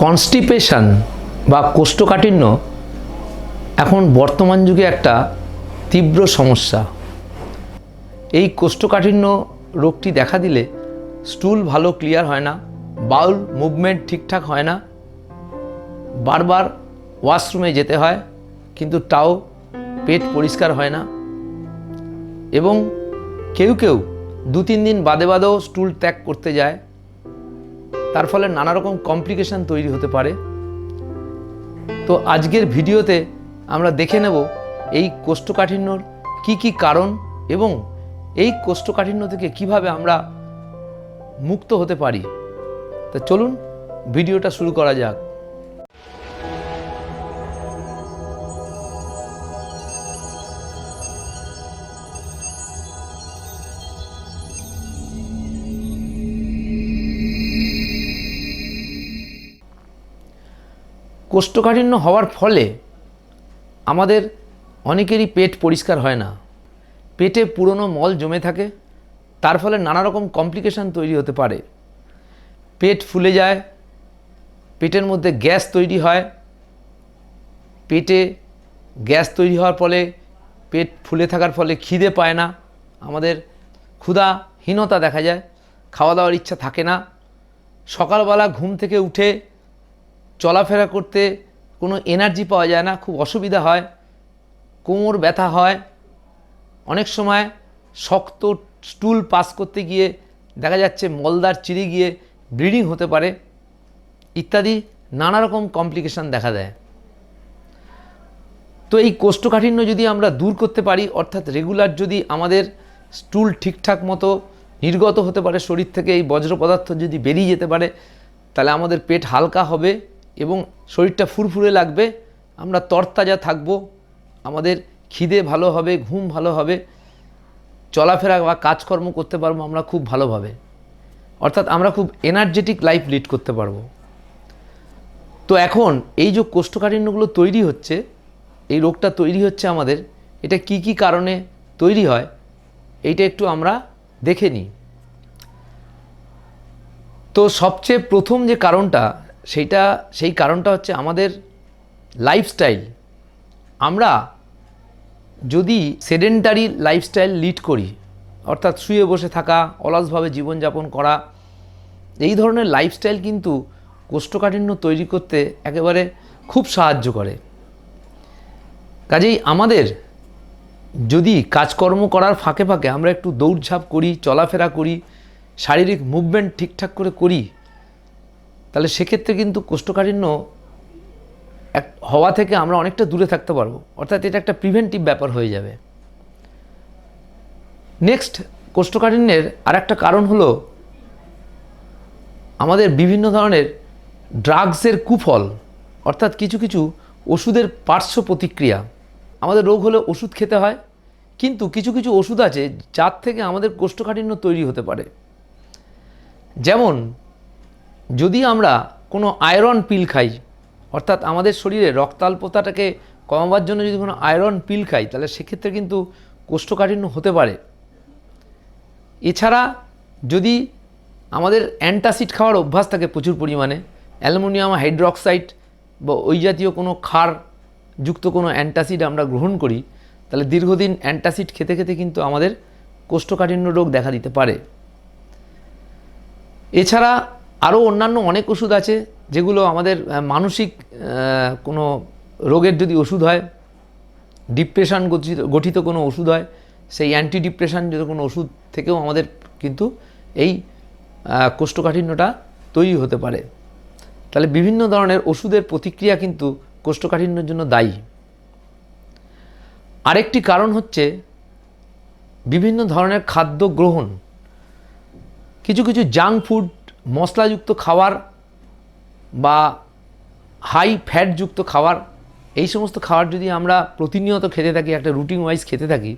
Constipation বা কোষ্ঠকাঠিন্য এখন বর্তমান যুগে একটা তীব্র সমস্যা। এই কোষ্ঠকাঠিন্য রোগটি দেখা দিলে স্টুল ভালো ক্লিয়ার হয় না, বাউল মুভমেন্ট ঠিকঠাক হয় না, বারবার ওয়াশরুমে যেতে হয় কিন্তু তাও পেট পরিষ্কার হয় না, এবং কেউ কেউ 2-3 দিন বাদে বাদেও স্টুল ত্যাগ করতে যায়। তার ফলে নানা রকম কমপ্লিকেশন তৈরি হতে পারে। তো আজকের ভিডিওতে আমরা দেখে নেব এই কোষ্ঠকাঠিন্যর কি কারণ এবং এই কোষ্ঠকাঠিন্য থেকে কিভাবে আমরা মুক্ত হতে পারি। তো চলুন ভিডিওটা শুরু করা যাক। কোষ্ঠকাঠিন্য হওয়ার ফলে আমাদের অনেকেরই পেট পরিষ্কার হয় না, পেটে পুরনো মল জমে থাকে, তার ফলে নানা রকম কমপ্লিকেশান তৈরি হতে পারে। পেট ফুলে যায়, পেটের মধ্যে গ্যাস তৈরি হয়, পেটে গ্যাস তৈরি হওয়ার ফলে পেট ফুলে থাকার ফলে খিদে পায় না, আমাদের ক্ষুধাহীনতা দেখা যায়, খাওয়া দাওয়ার ইচ্ছা থাকে না, সকালবেলা ঘুম থেকে উঠে চলাফেরা করতে কোনো এনার্জি পাওয়া যায় না, খুব অসুবিধা হয়, কোমর ব্যথা হয়, অনেক সময় শক্ত স্টুল পাস করতে গিয়ে দেখা যাচ্ছে মলদ্বার চিরে গিয়ে ব্লিডিং হতে পারে, ইত্যাদি নানা রকম কমপ্লিকেশান দেখা দেয়। তো এই কোষ্ঠকাঠিন্য যদি আমরা দূর করতে পারি, অর্থাৎ রেগুলার যদি আমাদের স্টুল ঠিকঠাক মতো নির্গত হতে পারে শরীর থেকে, এই বজ্র পদার্থ যদি বেরিয়ে যেতে পারে, তাহলে আমাদের পেট হালকা হবে এবং শরীরটা ফুরফুরে লাগবে, আমরা তরতাজা থাকব, আমাদের খিদে ভালো হবে, ঘুম ভালো হবে, চলাফেরা বা কাজকর্ম করতে পারবো আমরা খুব ভালোভাবে, অর্থাৎ আমরা খুব এনার্জেটিক লাইফ লিড করতে পারবো। তো এখন এই যে কোষ্ঠকাঠিন্যগুলো তৈরি হচ্ছে, এই রোগটা তৈরি হচ্ছে আমাদের, এটা কি কারণে তৈরি হয় এইটা একটু আমরা দেখে নিই। তো সবচেয়ে প্রথম যে কারণটা, সেই কারণটা হচ্ছে আমাদের লাইফস্টাইল। আমরা যদি সেডেন্টারি লাইফস্টাইল লিড করি, অর্থাৎ শুয়ে বসে থাকা, অলসভাবে জীবনযাপন করা, এই ধরনের লাইফস্টাইল কিন্তু কোষ্ঠকাঠিন্য তৈরি করতে একেবারে খুব সাহায্য করে। কাজেই আমাদের যদি কাজকর্ম করার ফাঁকে ফাঁকে আমরা একটু দৌড়ঝাঁপ করি, চলাফেরা করি, শারীরিক মুভমেন্ট ঠিকঠাক করে করি, তাহলে সেক্ষেত্রে কিন্তু কোষ্ঠকাঠিন্য হওয়া থেকে আমরা অনেকটা দূরে থাকতে পারবো, অর্থাৎ এটা একটা প্রিভেন্টিভ ব্যাপার হয়ে যাবে। নেক্সট, কোষ্ঠকাঠিন্যের আর একটা কারণ হলো আমাদের বিভিন্ন ধরনের ড্রাগসের কুফল, অর্থাৎ কিছু ওষুধের পার্শ্ব প্রতিক্রিয়া। আমাদের রোগ হলে ওষুধ খেতে হয়, কিন্তু কিছু ওষুধ আছে যার থেকে আমাদের কোষ্ঠকাঠিন্য তৈরি হতে পারে। যেমন যদি আমরা কোনো আয়রন পিল খাই, অর্থাৎ আমাদের শরীরে রক্তাল্পতাটাকে কমাবার জন্য যদি কোনো আয়রন পিল খাই, তাহলে সেক্ষেত্রে কিন্তু কোষ্ঠকাঠিন্য হতে পারে। এছাড়া যদি আমাদের অ্যান্টাসিড খাওয়ার অভ্যাস থাকে প্রচুর পরিমাণে, অ্যালুমিনিয়াম হাইড্রক্সাইড বা ওই জাতীয় কোনো ক্ষারযুক্ত কোনো অ্যান্টাসিড আমরা গ্রহণ করি, তাহলে দীর্ঘদিন অ্যান্টাসিড খেতে খেতে কিন্তু আমাদের কোষ্ঠকাঠিন্য রোগ দেখা দিতে পারে। এছাড়া আরও অন্যান্য অনেক ওষুধ আছে যেগুলো আমাদের মানসিক কোনো রোগের যদি ওষুধ হয়, ডিপ্রেশন গঠিত কোনো ওষুধ হয়, সেই অ্যান্টি ডিপ্রেশন যদি কোনো ওষুধ থেকেও আমাদের কিন্তু এই কোষ্ঠকাঠিন্যটা তৈরি হতে পারে। তাহলে বিভিন্ন ধরনের ওষুধের প্রতিক্রিয়া কিন্তু কোষ্ঠকাঠিন্যের জন্য দায়ী। আরেকটি কারণ হচ্ছে বিভিন্ন ধরনের খাদ্য গ্রহণ, কিছু জাঙ্ক ফুড, মশলাযুক্ত খাবার বা হাই ফ্যাটযুক্ত খাবার, এই সমস্ত খাবার যদি আমরা প্রতিনিয়ত খেতে থাকি, একটা রুটিন ওয়াইজ খেতে থাকি,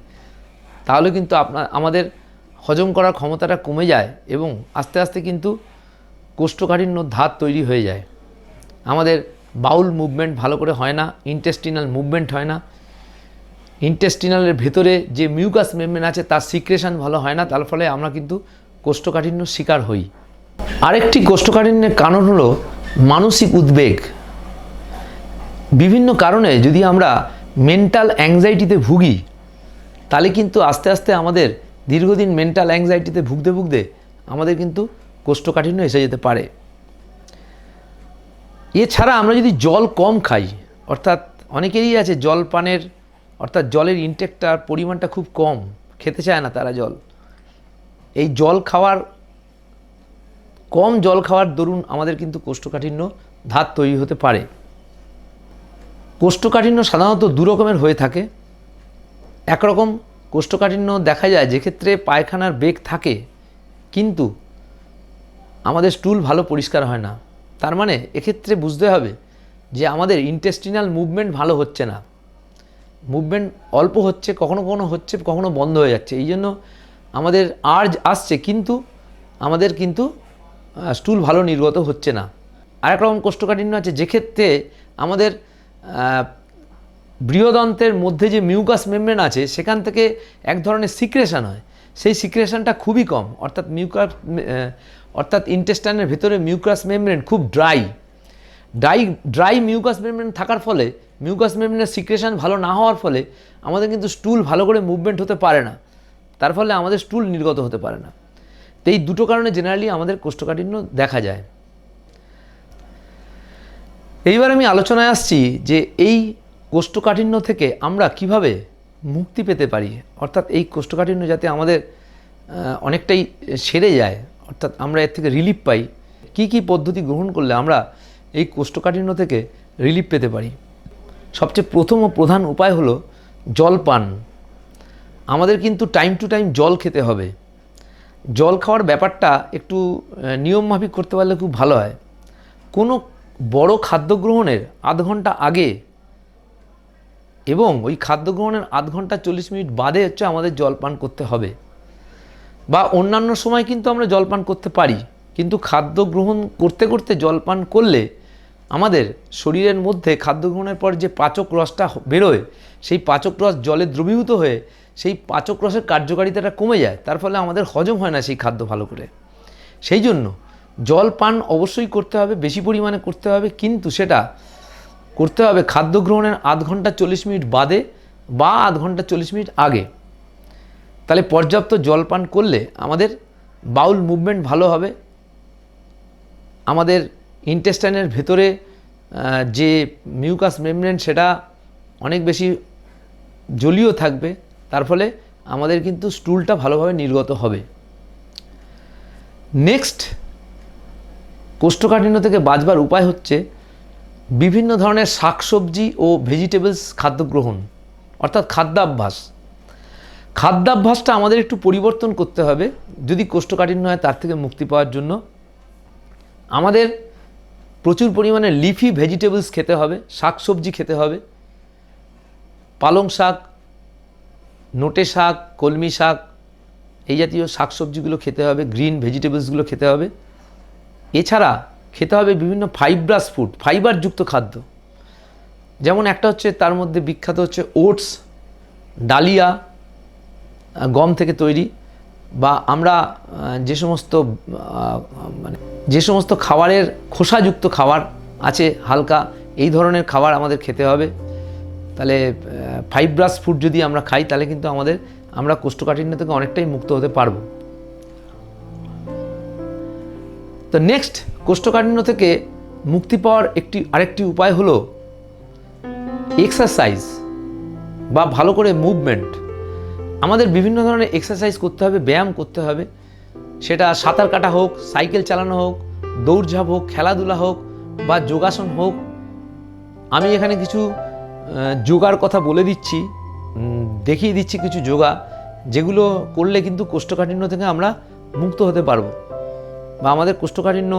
তাহলে কিন্তু আমাদের হজম করার ক্ষমতাটা কমে যায় এবং আস্তে আস্তে কিন্তু কোষ্ঠকাঠিন্য ধাত তৈরি হয়ে যায়। আমাদের বাউল মুভমেন্ট ভালো করে হয় না, ইন্টেস্টিনাল মুভমেন্ট হয় না, ইন্টেস্টিনালের ভেতরে যে মিউকাস মেমব্রেন আছে তার সিক্রেশন ভালো হয় না, তার ফলে আমরা কিন্তু কোষ্ঠকাঠিন্য শিকার হই। আরেকটি কোষ্ঠকাঠিন্যের কারণ হলো মানসিক উদ্বেগ, বিভিন্ন কারণে যদি আমরা মেন্টাল অ্যাংজাইটিতে ভুগি তাহলে কিন্তু আস্তে আস্তে আমাদের দীর্ঘদিন মেন্টাল অ্যাংজাইটিতে ভুগতে ভুগতে আমাদের কিন্তু কোষ্ঠকাঠিন্য এসে যেতে পারে। এছাড়া আমরা যদি জল কম খাই, অর্থাৎ অনেকেরই আছে জল পানের অর্থাৎ জলের ইনটেকটার পরিমাণটা খুব কম, খেতে চায় না তারা জল। এই কম জল খাওয়ার দরুন আমাদের কিন্তু কোষ্ঠকাঠিন্য ধাত তৈরি হতে পারে। কোষ্ঠকাঠিন্য সাধারণত দু রকমের হয়ে থাকে। একরকম কোষ্ঠকাঠিন্য দেখা যায় যেক্ষেত্রে পায়খানার বেগ থাকে কিন্তু আমাদের স্টুল ভালো পরিষ্কার হয় না। তার মানে এক্ষেত্রে বুঝতে হবে যে আমাদের ইন্টেস্টিনাল মুভমেন্ট ভালো হচ্ছে না, মুভমেন্ট অল্প হচ্ছে, কখনো কখনো হচ্ছে, কখনো বন্ধ হয়ে যাচ্ছে। এই জন্য আমাদের আর্জ আসছে কিন্তু আমাদের কিন্তু স্টুল ভালো নির্গত হচ্ছে না। আরেক রকম কোষ্ঠকাঠিন্য আছে যেক্ষেত্রে আমাদের বৃহদন্তের মধ্যে যে মিউকাস মেমব্রেন আছে সেখান থেকে এক ধরনের সিক্রেশন হয়, সেই সিক্রেশনটা খুবই কম, অর্থাৎ ইন্টেস্টাইনের ভেতরে মিউকাস মেমব্রেন খুব ড্রাই মিউকাস মেমব্রেন থাকার ফলে মিউকাস মেমব্রেনের সিক্রেশন ভালো না হওয়ার ফলে আমাদের কিন্তু স্টুল ভালো করে মুভমেন্ট হতে পারে না, তার ফলে আমাদের স্টুল নির্গত হতে পারে না। তো এই দুটো কারণে জেনারেলি আমাদের কোষ্ঠকাঠিন্য দেখা যায়। এইবার আমি আলোচনায় আসছি যে এই কোষ্ঠকাঠিন্য থেকে আমরা কিভাবে মুক্তি পেতে পারি, অর্থাৎ এই কোষ্ঠকাঠিন্য যাতে আমাদের অনেকটাই সেরে যায়, অর্থাৎ আমরা এর থেকে রিলিফ পাই, কি কি পদ্ধতি গ্রহণ করলে আমরা এই কোষ্ঠকাঠিন্য থেকে রিলিফ পেতে পারি। সবচেয়ে প্রথম ও প্রধান উপায় হলো জল পান। আমাদের কিন্তু টাইম টু টাইম জল খেতে হবে। জল খাওয়ার ব্যাপারটা একটু নিয়মমাফিক করতে পারলে খুব ভালো হয়। কোনো বড় খাদ্য গ্রহণের আধ ঘন্টা আগে এবং ওই খাদ্য গ্রহণের আধ ঘন্টা 40 মিনিট বাদে হচ্ছে আমাদের জল পান করতে হবে। বা অন্যান্য সময় কিন্তু আমরা জল পান করতে পারি, কিন্তু খাদ্য গ্রহণ করতে করতে জল পান করলে আমাদের শরীরের মধ্যে খাদ্য গ্রহণের পর যে পাচক রসটা বেরোয় সেই পাচক রস জলে দ্রবীভূত হয়ে সেই পাচক রসের কার্যকারিতাটা কমে যায়, তার ফলে আমাদের হজম হয় না সেই খাদ্য ভালো করে। সেই জন্য জল পান অবশ্যই করতে হবে, বেশি পরিমাণে করতে হবে, কিন্তু সেটা করতে হবে খাদ্য গ্রহণের আধ ঘন্টা 40 মিনিট বাদে বা আধ ঘন্টা 40 মিনিট আগে। তাহলে পর্যাপ্ত জল পান করলে আমাদের বাউল মুভমেন্ট ভালো হবে, আমাদের ইন্টেস্টাইনের ভেতরে যে মিউকাস মেমব্রেন সেটা অনেক বেশি জলীয় থাকবে, তার ফলে আমাদের কিন্তু স্টুলটা ভালোভাবে নির্গত হবে। নেক্সট, কোষ্ঠকাঠিন্য থেকে বাঁচবার উপায় হচ্ছে বিভিন্ন ধরনের শাকসবজি ও ভেজিটেবলস খাদ্য গ্রহণ, অর্থাৎ খাদ্যাভ্যাসটা আমাদের একটু পরিবর্তন করতে হবে যদি কোষ্ঠকাঠিন্য হয় তার থেকে মুক্তি পাওয়ার জন্য। আমাদের প্রচুর পরিমাণে লিফি ভেজিটেবলস খেতে হবে, শাকসবজি খেতে হবে, পালং শাক, নোটে শাক, কলমি শাক, এই জাতীয় শাকসবজিগুলো খেতে হবে, গ্রিন ভেজিটেবলসগুলো খেতে হবে। এছাড়া খেতে হবে বিভিন্ন ফাইব্রাস ফুড, ফাইবারযুক্ত খাদ্য, যেমন একটা হচ্ছে তার মধ্যে বিখ্যাত হচ্ছে ওটস, ডালিয়া, গম থেকে তৈরি, বা আমরা যে সমস্ত খাবারের খোসাযুক্ত খাবার আছে হালকা, এই ধরনের খাবার আমাদের খেতে হবে। তাহলে ফাইব্রাস ফুড যদি আমরা খাই তাহলে কিন্তু আমরা কোষ্ঠকাঠিন্য থেকে অনেকটাই মুক্ত হতে পারবো। তো নেক্সট, কোষ্ঠকাঠিন্য থেকে মুক্তি পাওয়ার আরেকটি উপায় হলো এক্সারসাইজ বা ভালো করে মুভমেন্ট। আমাদের বিভিন্ন ধরনের এক্সারসাইজ করতে হবে, ব্যায়াম করতে হবে, সেটা সাঁতার কাটা হোক, সাইকেল চালানো হোক, দৌড়ঝাঁপ হোক, খেলাধুলা হোক বা যোগাসন হোক। আমি এখানে কিছু যোগার কথা বলে দিচ্ছি, দেখিয়ে দিচ্ছি কিছু যোগা, যেগুলো করলে কিন্তু কোষ্ঠকাঠিন্য থেকে আমরা মুক্ত হতে পারবো বা আমাদের কোষ্ঠকাঠিন্য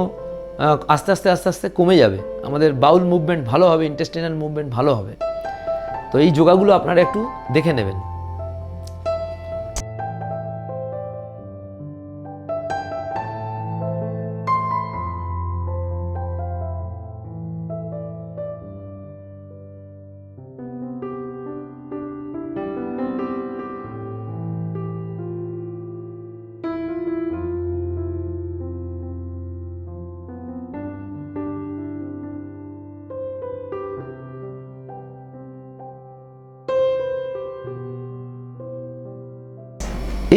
আস্তে আস্তে কমে যাবে, আমাদের বাউল মুভমেন্ট ভালো হবে, ইন্টেস্টাইনাল মুভমেন্ট ভালো হবে। তো এই যোগাগুলো আপনারা একটু দেখে নেবেন।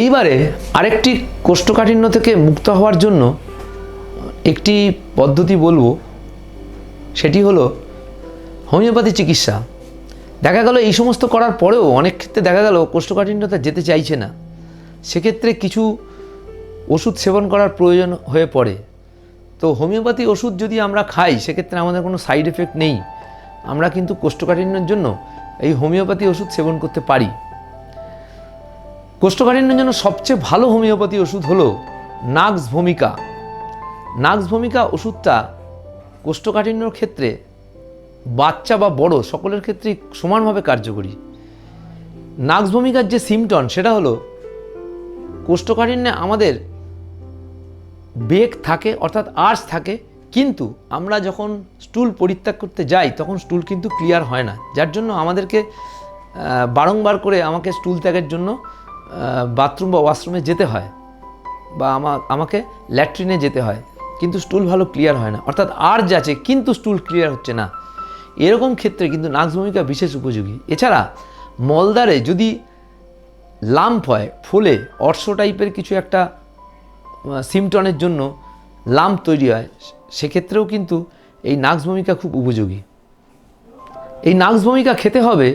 এইবারে আরেকটি কোষ্ঠকাঠিন্য থেকে মুক্ত হওয়ার জন্য একটি পদ্ধতি বলবো, সেটি হলো হোমিওপ্যাথি চিকিৎসা। দেখা গেল এই সমস্ত করার পরেও অনেক ক্ষেত্রে দেখা গেল কোষ্ঠকাঠিন্যতা যেতে চাইছে না, সেক্ষেত্রে কিছু ওষুধ সেবন করার প্রয়োজন হয়ে পড়ে। তো হোমিওপ্যাথি ওষুধ যদি আমরা খাই সেক্ষেত্রে আমাদের কোনো সাইড এফেক্ট নেই, আমরা কিন্তু কোষ্ঠকাঠিন্যের জন্য এই হোমিওপ্যাথি ওষুধ সেবন করতে পারি। কোষ্ঠকাঠিন্যের জন্য সবচেয়ে ভালো হোমিওপ্যাথি ওষুধ হলো নাক্স ভূমিকা। নাক্স ভূমিকা ওষুধটা কোষ্ঠকাঠিন্যর ক্ষেত্রে বাচ্চা বা বড় সকলের ক্ষেত্রেই সমানভাবে কার্যকরী। নাক্স ভূমিকার যে সিমটম সেটা হলো কোষ্ঠকাঠিন্যে আমাদের বেগ থাকে, অর্থাৎ আর্চ থাকে, কিন্তু আমরা যখন স্টুল পরিত্যাগ করতে যাই তখন স্টুল কিন্তু ক্লিয়ার হয় না, যার জন্য আমাদেরকে বারংবার করে আমাকে স্টুল ত্যাগের জন্য বাথরুম বা ওয়াশরুমে যেতে হয়, বা আমাকে ল্যাট্রিনে যেতে হয়, কিন্তু স্টুল ভালো ক্লিয়ার হয় না, অর্থাৎ আর্চ আছে কিন্তু স্টুল ক্লিয়ার হচ্ছে না। এরকম ক্ষেত্রে কিন্তু নাক্স ভূমিকা বিশেষ উপযোগী। এছাড়া মলদ্বারে যদি লাম্প হয়, ফোলে অর্শ টাইপের কিছু একটা সিমটনের জন্য লাম্প তৈরি হয়, সেক্ষেত্রেও কিন্তু এই নাক্স ভূমিকা খুব উপযোগী। এই নাক্স ভূমিকা খেতে হবে,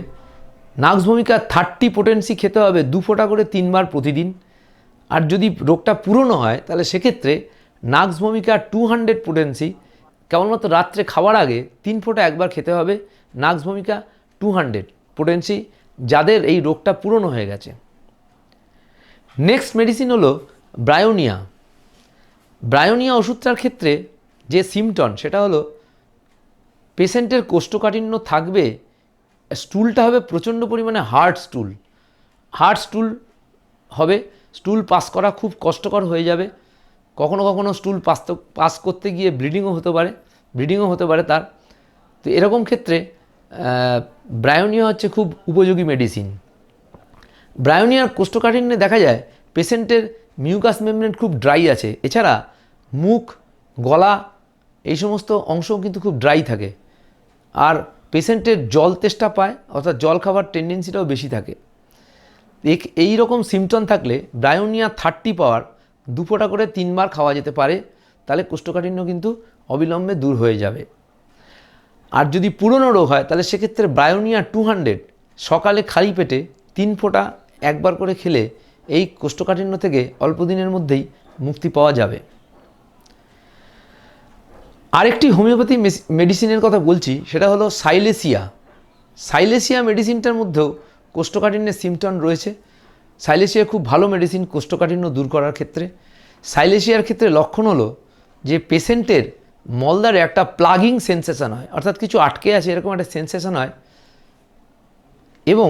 নাক্স ভূমিকা 30 পোটেন্সি খেতে হবে 2 ফোঁটা করে 3 বার প্রতিদিন। আর যদি রোগটা পুরনো হয় তাহলে সেক্ষেত্রে নাক্স ভূমিকা 200 পোটেন্সি কেবলমাত্র রাত্রে খাওয়ার আগে 3 ফোঁটা একবার খেতে হবে। নাক্স ভূমিকা 200 পোটেন্সি যাদের এই রোগটা পুরনো হয়ে গেছে। নেক্সট মেডিসিন হলো ব্রায়োনিয়া। ব্রায়োনিয়া ওষুধটার ক্ষেত্রে যে সিমটম সেটা হলো পেশেন্টের কোষ্ঠকাঠিন্য থাকবে, স্টুলটা হবে প্রচণ্ড পরিমাণে হার্ড স্টুল হবে, স্টুল পাস করা খুব কষ্টকর হয়ে যাবে, কখনো কখনো স্টুল পাস করতে গিয়ে ব্লিডিংও হতে পারে তার। তো এরকম ক্ষেত্রে ব্রায়োনিয়া হচ্ছে খুব উপযোগী মেডিসিন। ব্রায়োনিয়ার কোষ্ঠকাঠিন্যে দেখা যায় পেশেন্টের মিউকাস মেমব্রেন খুব ড্রাই আছে, এছাড়া মুখ, গলা এই সমস্ত অংশও কিন্তু খুব ড্রাই থাকে, আর পেশেন্টের জল তেষ্টা পায়, অর্থাৎ জল খাবার টেন্ডেন্সিটাও বেশি থাকে। এই রকম সিমটম থাকলে ব্রায়োনিয়া 30 পাওয়ার 2 ফোঁটা করে 3 বার খাওয়া যেতে পারে, তাহলে কোষ্ঠকাঠিন্য কিন্তু অবিলম্বে দূর হয়ে যাবে। আর যদি পুরনো রোগ হয় তাহলে সেক্ষেত্রে ব্রায়োনিয়া 200 সকালে খালি পেটে 3 ফোঁটা একবার করে খেলে এই কোষ্ঠকাঠিন্য থেকে অল্প দিনের মধ্যেই মুক্তি পাওয়া যাবে। আরেকটি হোমিওপ্যাথি মেডিসিনের কথা বলছি, সেটা হলো সাইলেসিয়া মেডিসিনটার মধ্যেও কোষ্ঠকাঠিন্যের সিমটম রয়েছে। সাইলেসিয়া খুব ভালো মেডিসিন কোষ্ঠকাঠিন্য দূর করার ক্ষেত্রে। সাইলেসিয়ার ক্ষেত্রে লক্ষণ হলো যে পেশেন্টের মলদ্বারে একটা প্লাগিং সেন্সেশন হয়, অর্থাৎ কিছু আটকে আছে এরকম একটা সেন্সেশন হয়, এবং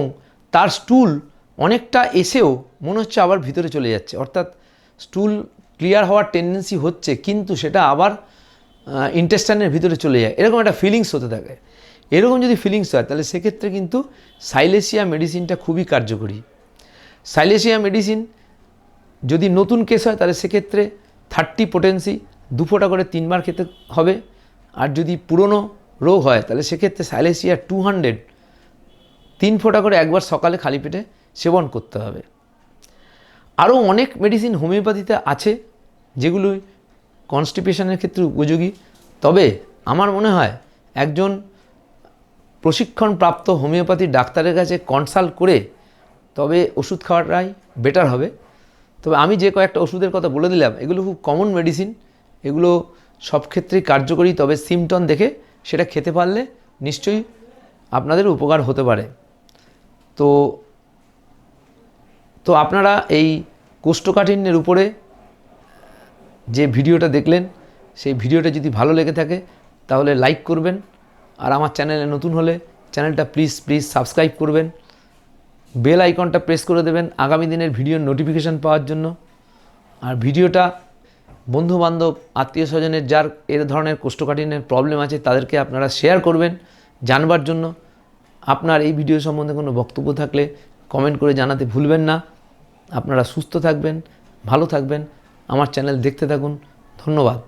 তার স্টুল অনেকটা এসেও মনে হচ্ছে আবার ভিতরে চলে যাচ্ছে, অর্থাৎ স্টুল ক্লিয়ার হওয়ার টেন্ডেন্সি হচ্ছে কিন্তু সেটা আবার ইন্টেস্টাইনের ভিতরে চলে যায়, এরকম একটা ফিলিংস হতে থাকে। এরকম যদি ফিলিংস হয় তাহলে সেক্ষেত্রে কিন্তু সাইলেসিয়া মেডিসিনটা খুবই কার্যকরী। সাইলেসিয়া মেডিসিন যদি নতুন কেস হয় তাহলে সেক্ষেত্রে 30 পোটেন্সি 2 ফোঁটা করে 3 বার খেতে হবে, আর যদি পুরনো রোগ হয় তাহলে সেক্ষেত্রে সাইলেসিয়া 200 3 ফোঁটা করে একবার সকালে খালি পেটে সেবন করতে হবে। আরও অনেক মেডিসিন হোমিওপ্যাথিতে আছে যেগুলো কনস্টিপেশনের ক্ষেত্রে উপযোগী, তবে আমার মনে হয় একজন প্রশিক্ষণপ্রাপ্ত হোমিওপ্যাথি ডাক্তারের কাছে কনসাল্ট করে তবে ওষুধ খাওয়াটাই বেটার হবে। তবে আমি যে কয়েকটা ওষুধের কথা বলে দিলাম এগুলো খুব কমন মেডিসিন, এগুলো সব ক্ষেত্রেই কার্যকরী, তবে সিমটম দেখে সেটা খেতে পারলে নিশ্চয়ই আপনাদের উপকার হতে পারে। তো আপনারা এই কোষ্ঠকাঠিন্যের উপরে যে ভিডিওটা দেখলেন সেই ভিডিওটা যদি ভালো লেগে থাকে তাহলে লাইক করবেন, আর আমার চ্যানেলে নতুন হলে চ্যানেলটা প্লিজ সাবস্ক্রাইব করবেন, বেল আইকনটা প্রেস করে দেবেন আগামী দিনের ভিডিওর নোটিফিকেশান পাওয়ার জন্য। আর ভিডিওটা বন্ধুবান্ধব আত্মীয় স্বজনের যার এর ধরনের কোষ্ঠকাঠিন্যের প্রবলেম আছে তাদেরকে আপনারা শেয়ার করবেন জানবার জন্য। আপনার এই ভিডিও সম্বন্ধে কোনো বক্তব্য থাকলে কমেন্ট করে জানাতে ভুলবেন না। আপনারা সুস্থ থাকবেন, ভালো থাকবেন, আমার চ্যানেল দেখতে থাকুন। ধন্যবাদ।